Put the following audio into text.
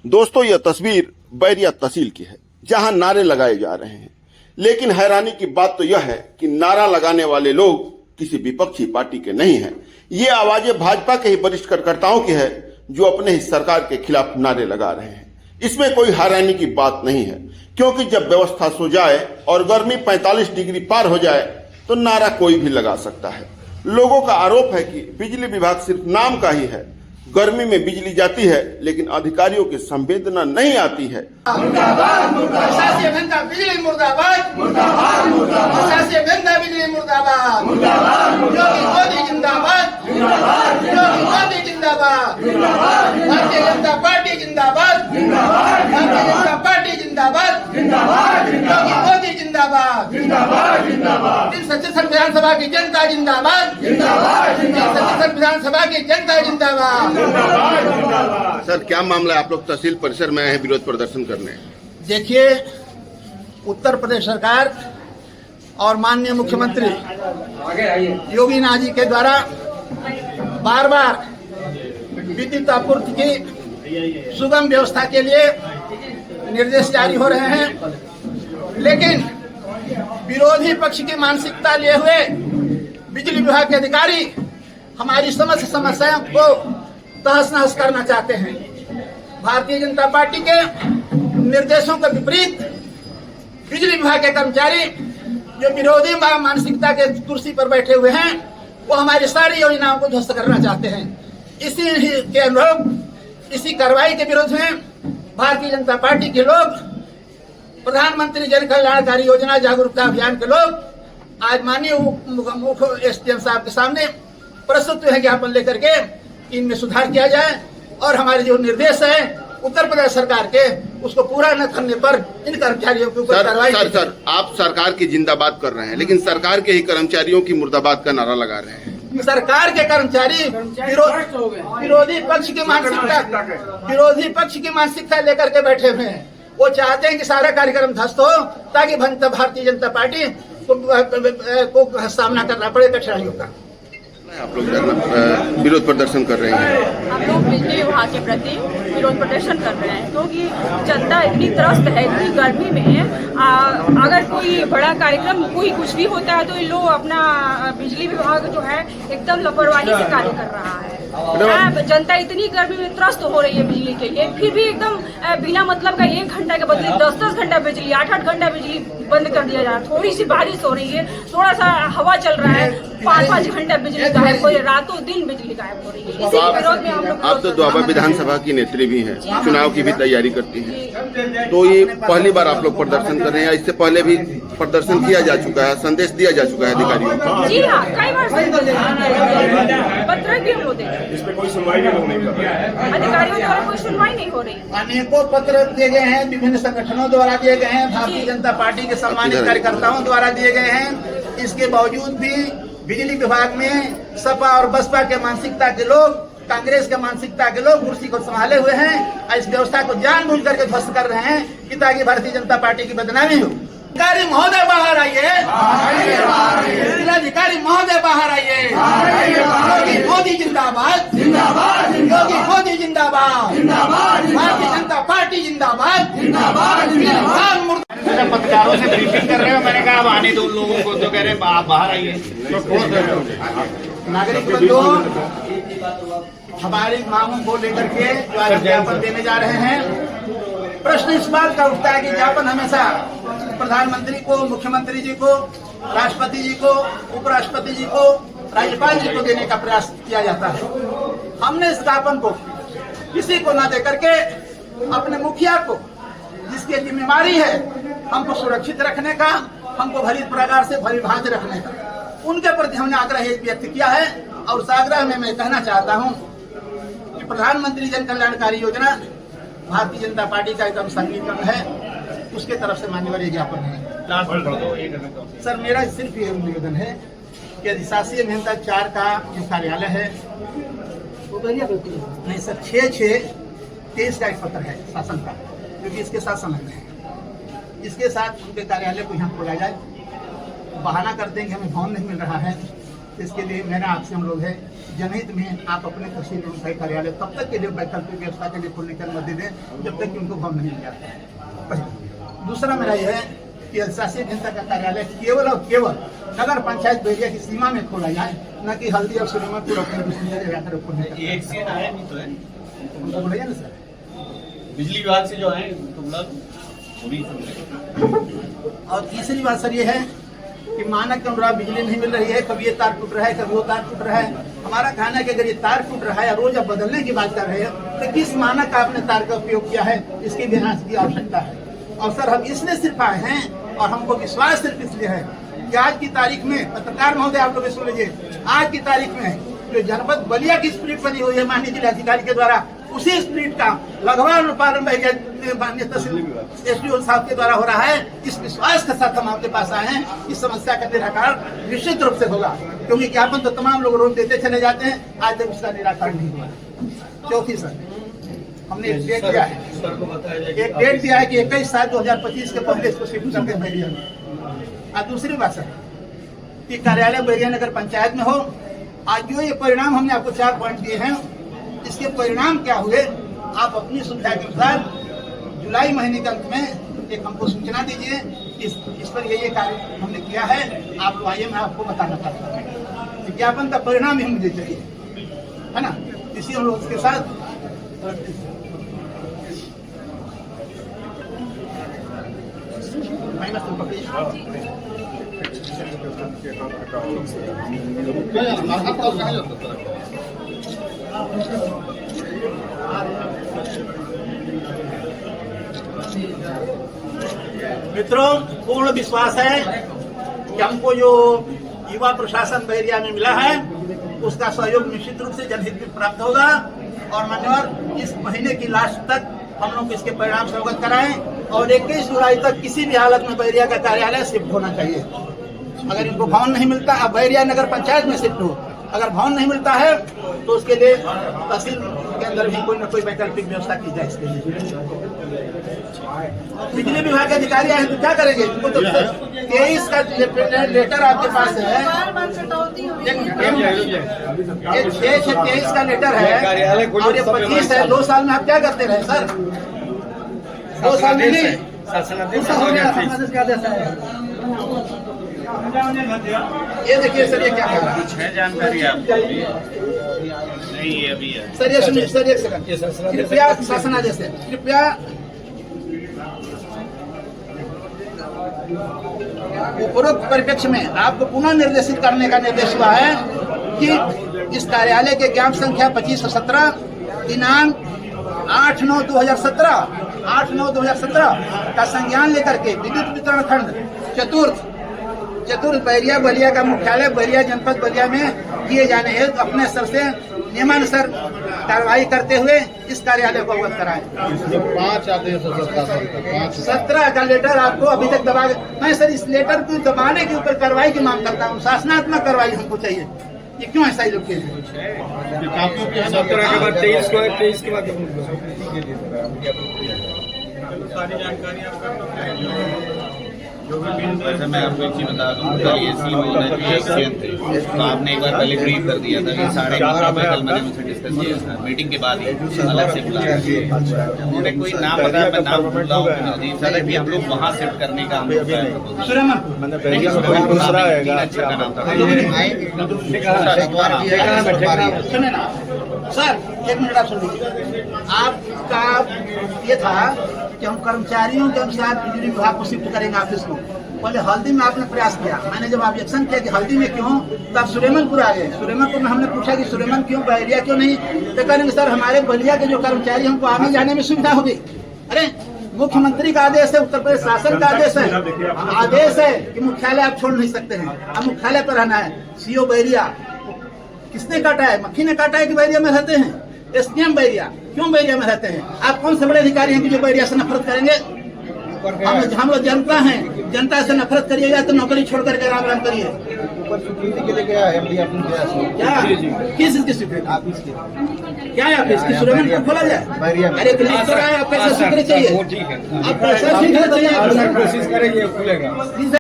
दोस्तों, यह तस्वीर बैरिया तहसील की है, जहां नारे लगाए जा रहे हैं। लेकिन हैरानी की बात तो यह है कि नारा लगाने वाले लोग किसी विपक्षी पार्टी के नहीं हैं। ये आवाजें भाजपा के ही वरिष्ठ कार्यकर्ताओं की है, जो अपने ही सरकार के खिलाफ नारे लगा रहे हैं। इसमें कोई हैरानी की बात नहीं है, क्योंकि जब व्यवस्था सो जाए और गर्मी 45 डिग्री पार हो जाए तो नारा कोई भी लगा सकता है। लोगों का आरोप है कि बिजली विभाग सिर्फ नाम का ही है। गर्मी में बिजली जाती है, लेकिन अधिकारियों की संवेदना नहीं आती है। मुर्दाबाद, मुर्दाबाद, बिजली मुर्दाबाद, मुर्दाबाद, मुर्दाबाद, बिजली मुर्दाबाद, मुर्दाबाद, मोदी जिंदाबाद, जिंदाबाद, मोदी जिंदाबाद, जिंदाबाद, भारतीय जनता पार्टी जिंदाबाद, जिंदाबाद, भारतीय जनता पार्टी जिंदाबाद, जिंदाबाद, मोदी जिंदाबाद, जिंदाबाद, जिंदाबाद, छत्तीसगढ़ विधानसभा की जनता जिंदाबाद, जिंदाबाद, छत्तीसगढ़ विधानसभा की जनता जिंदाबाद। सर, क्या मामला है? आप लोग तहसील परिसर में आए हैं विरोध प्रदर्शन करने। देखिए, उत्तर प्रदेश सरकार और माननीय मुख्यमंत्री योगी नाथ जी के द्वारा बार बार विद्युत आपूर्ति की सुगम व्यवस्था के लिए निर्देश जारी हो रहे हैं, लेकिन विरोधी पक्ष की मानसिकता लिए हुए बिजली विभाग के अधिकारी हमारी समस्त समस्याओं को तहस नहस करना चाहते हैं। भारतीय जनता पार्टी के निर्देशों के विपरीत बिजली विभाग के कर्मचारी जो विरोधी मानसिकता के कुर्सी पर बैठे हुए हैं, वो हमारी सारी योजनाओं को ध्वस्त करना चाहते हैं। इसी के अनुरूप इसी कार्रवाई के विरोध में भारतीय जनता पार्टी के लोग, प्रधानमंत्री जन कल्याणकारी योजना जागरूकता अभियान के लोग आज माननीय मुख्य एसडीएम साहब के सामने प्रस्तुत हुए ज्ञापन लेकर के इनमें सुधार किया जाए और हमारे जो निर्देश है उत्तर प्रदेश सरकार के, उसको पूरा न करने पर इन कर्मचारियों के ऊपर कार्रवाई। सर, आप सरकार की जिंदाबाद कर रहे हैं, लेकिन सरकार के ही कर्मचारियों की मुर्दाबाद का नारा लगा रहे हैं। सरकार के कर्मचारी विरोधी पक्ष की मानसिकता लेकर के बैठे हुए हैं। वो चाहते हैं कि सारा कार्यक्रम ध्वस्त हो, ताकि भारतीय जनता पार्टी को सामना करना पड़े कठिनाइयों का। आप लोग विरोध प्रदर्शन कर रहे हैं। हम लोग बिजली विभाग के प्रति विरोध प्रदर्शन कर रहे हैं, क्योंकि जनता इतनी त्रस्त है इतनी गर्मी में। अगर कोई बड़ा कार्यक्रम कोई कुछ भी होता है तो ये लोग अपना बिजली विभाग जो है एकदम लापरवाही से कार्य कर रहा है। जनता इतनी गर्मी में त्रस्त हो रही है बिजली के लिए, फिर भी एकदम बिना मतलब का 1 घंटा के बदले 10-10 घंटा बिजली, 8-8 घंटा बिजली बंद कर दिया जा रहा है। थोड़ी सी बारिश हो रही है, थोड़ा सा हवा चल रहा है, 5-5 घंटा बिजली गायब हो रही है, रातों दिन बिजली गायब हो रही है। इसी विरोध में हम लोग आप तो द्वाबा विधानसभा की नेत्री भी हैं, चुनाव की भी तैयारी करती हैं, तो ये पहली बार आप लोग प्रदर्शन कर रहे हैं या इससे पहले भी प्रदर्शन किया जा चुका है, संदेश दिया जा चुका है अधिकारियों को? जी हाँ, कई बार पत्र भी हम लोग देते हैं, इस पे कोई सुनवाई नहीं कर रहा है। अधिकारियों द्वारा कोई सुनवाई नहीं हो रही। अनेकों पत्र दिए गए हैं, विभिन्न संगठनों द्वारा दिए गए हैं, भारतीय जनता पार्टी के सम्मानित कार्यकर्ताओं द्वारा दिए गए हैं। इसके बावजूद भी बिजली विभाग में सपा और बसपा के मानसिकता के लोग, कांग्रेस के मानसिकता के लोग कुर्सी को संभाले हुए हैं। इस व्यवस्था को जानबूझ करके ध्वस्त कर रहे हैं कि ताकि भारतीय जनता पार्टी की बदनामी हो। अधिकारी महोदय बाहर आइए, जिलाधिकारी महोदय बाहर आइए। मोदी जिंदाबाद, जिंदाबाद, योगी मोदी जिंदाबाद, जिंदाबाद, भारतीय जनता पार्टी जिंदाबाद, जिंदाबाद। पत्रकारों से ब्रीफिंग कर रहे हो, मैंने कहा अब आने दो लोगों को, तो कह रहे आप बाहर आइए। नागरिक बंधु हमारी मांगों को लेकर के जो आज ज्ञापन देने जा रहे हैं, प्रश्न इस बात का उठता है कि ज्ञापन हमेशा प्रधानमंत्री को, मुख्यमंत्री जी को, राष्ट्रपति जी को, उपराष्ट्रपति जी को, राज्यपाल जी को देने का प्रयास किया जाता है। हमने इस ज्ञापन को किसी को न देकर के अपने मुखिया को, जिसकी जिम्मेवारी है हमको सुरक्षित रखने का, हमको भली प्रकार से भली भांति रखने का, उनके प्रति हमने आग्रह व्यक्त किया है। और उस आग्रह में मैं कहना चाहता हूं कि प्रधानमंत्री जन कल्याणकारी योजना भारतीय जनता पार्टी का एकदम संगीतम है, उसके तरफ से मान्यवर ज्ञापन है। सर, मेरा सिर्फ ये निवेदन है कि अधिशासी अभियंता 4 का जो कार्यालय है, नहीं सर, 6/6/23 का एक पत्र है शासन का, क्योंकि इसके साथ संलग्न है। इसके साथ उनके कार्यालय को यहाँ खोला जाए। बहाना करते हैं कि हमें भवन नहीं मिल रहा है, इसके लिए मेरा आपसे अनुरोध है जनहित में आप अपने तहसील मुंशी कार्यालय तब तक के लिए वैकल्पिक व्यवस्था के लिए खोलने की अनुमति दें जब तक कि उनको भवन नहीं मिल जाता। पहले। दूसरा मेरा यह है कि शासी अभियंता का कार्यालय केवल और केवल नगर पंचायत बैरिया की सीमा में खोला जाए, न कि हल्दी और सुलेमानपुर अपनी दूसरी जगह जाकर खोलने का। एक सीन आया नहीं तो है उनको बोलिए ना सर। बिजली विभाग से जो है तुमला और तीसरी बात सर ये है कि मानक के अनुसार बिजली नहीं मिल रही है, कभी ये तार टूट रहा है, कभी वो तार टूट रहा है। हमारा कहना है कि अगर ये तार टूट रहा है या रोज आप बदलने की बात कर रहे हैं तो किस मानक का आपने तार का उपयोग किया है, इसकी जांच की आवश्यकता है। और सर हम इसलिए सिर्फ आए हैं और हमको विश्वास सिर्फ इसलिए है कि आज की तारीख में, पत्रकार महोदय आप लोग सुन लीजिए, आज की तारीख में जो जनपद बलिया की स्प्रिट बनी हुई है माननीय जिलाधिकारी के द्वारा, उसी स्प्रिट का लगभग अनुपालन माननीय तहसील एसडीओ साहब के द्वारा हो रहा है। इस विश्वास के साथ हम आपके पास आए हैं, इस समस्या का निराकरण निश्चित रूप से होगा, क्योंकि ज्ञापन तो तमाम लोग रोज देते चले जाते हैं, आज तक इसका निराकरण नहीं हुआ। चौथी सर, हमने एक डेट दिया है, एक डेट दिया है कि 21/7/2025 के पहले इसको शिफ्ट कर दें बैरिया में। और दूसरी बात सर कि कार्यालय बैरिया नगर पंचायत में हो। आज जो ये परिणाम हमने आपको 4 पॉइंट दिए हैं, इसके परिणाम क्या हुए आप अपनी सुविधा के अनुसार जुलाई महीने के अंत में एक हमको सूचना दीजिए। इस पर ये कार्य हमने किया है, आप लोग आइए, मैं आपको बताना चाहता हूँ। विज्ञापन का परिणाम ही मुझे चाहिए, है ना। इसी हम लोग उसके साथ मित्रों, पूर्ण विश्वास है कि हमको जो युवा प्रशासन बैरिया में मिला है उसका सहयोग निश्चित रूप से जनहित में प्राप्त होगा। और मान्यवर इस महीने की लास्ट तक हम लोग इसके परिणाम से अवगत कराएं और 21 जुलाई तक किसी भी हालत में बैरिया का कार्यालय शिफ्ट होना चाहिए। अगर इनको भवन नहीं मिलता, अब बैरिया नगर पंचायत में शिफ्ट हो, अगर भवन नहीं मिलता है तो उसके लिए तहसील के अंदर भी कोई न कोई वैकल्पिक व्यवस्था की जाए। इसके लिए बिजली विभाग के अधिकारी आए तो क्या करेंगे? उनको तो 23 का लेटर आपके पास है, ये 6 से 23 का लेटर है और ये 25 है। 2 साल में आप क्या करते रहे सर? 2 साल में नहीं, ये देखिए सर, ये क्या कर रहा है जानकारी आपको नहीं है अभी है। सर ये सुनिए सर, एक सेकंड कृपया, शासनादेश से कृपया उपरोक्त परिप्रेक्ष्य में आपको पुनः निर्देशित करने का निर्देश हुआ है कि इस कार्यालय के ज्ञापन संख्या 2517 दिनांक 8/9/2017 का संज्ञान लेकर के विद्युत वितरण खंड चतुर्थ बैरिया बलिया का मुख्यालय बैरिया जनपद बलिया में किए जाने हेतु अपने स्तर से नियमानुसार कार्रवाई करते हुए इस कार्यालय को अवगत कराएं। 5 आदेश 17 का लेटर आपको अभी तक दबा, मैं सर इस लेटर को दबाने के ऊपर कार्रवाई की मांग करता हूँ। शासनात्मक कार्रवाई हमको चाहिए। ये क्यों ऐसा ही लोग के 17 के बाद 23 के बाद सारी जानकारी वैसे मैं आपको एक चीज बता दूं, कल ये सीन होना चाहिए एक्सीडेंट थे, तो आपने एक बार पहले ब्रीफ कर दिया था कि 9:30 कल मैंने उनसे डिस्कस किया था मीटिंग के बाद ही अलग से बुलाया। उन्होंने कोई नाम बताया, मैं नाम भूल रहा हूँ अजीब सा, कि हम लोग वहाँ शिफ्ट करने का सर। एक मिनट आप सुन लीजिए, आपका ये था कि हम कर्मचारियों के अनुसार बिजली विभाग को शिफ्ट करेंगे ऑफिस को। पहले हल्दी में आपने प्रयास किया, मैंने जब ऑब्जेक्शन किया कि हल्दी में क्यों, तब सुलेमानपुर आ गए। सुलेमानपुर में हमने पूछा कि सुलेमान क्यों, बैरिया क्यों नहीं, तो कहेंगे सर हमारे बलिया के जो कर्मचारी हमको आने जाने में सुविधा होगी। अरे मुख्यमंत्री का आदेश है, उत्तर प्रदेश शासन का आदेश है कि मुख्यालय आप छोड़ नहीं सकते हैं, अब मुख्यालय पर रहना है। सीओ बैरिया किसने काटा है? मक्खी ने काटा है कि बैरिया में रहते हैं? एसडीएम बैरिया क्यों बैरिया में रहते हैं? आप कौन से बड़े अधिकारी हैं कि जो बैरिया से नफरत करेंगे? हम लोग जनता हैं, जनता से नफरत करिएगा तो नौकरी छोड़ करके राम राम करिए। क्या किस इसकी स्वीकृति? क्या है ऑफिस की? सुलेमानपुर खोला जाए? अरे कलेक्टर आए, आप कैसे स्वीकृति चाहिए? आप कैसे स्वीकृति चाहिए? कोशिश करेंगे खुलेगा।